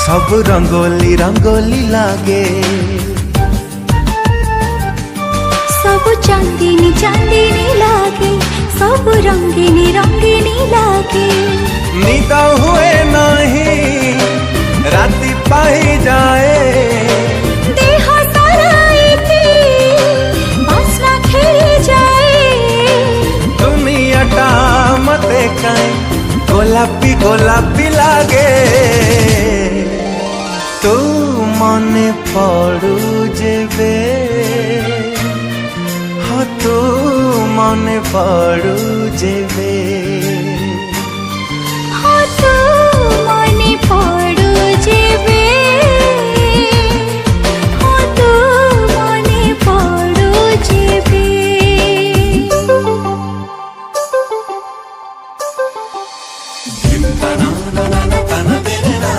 सब रंगोली रंगोली लागे, सब चांदनी चांदनी लागे, सब रंगीनी रंगीनी लागे। नींद हुए नहीं राति पाई जाए, देह सारा बासना खेली जाए। दुनियाटा मते काई गोलापी गोलापी लागे। तू मने पड़ू जेबे, हाँ तू मने पड़ू जेबे।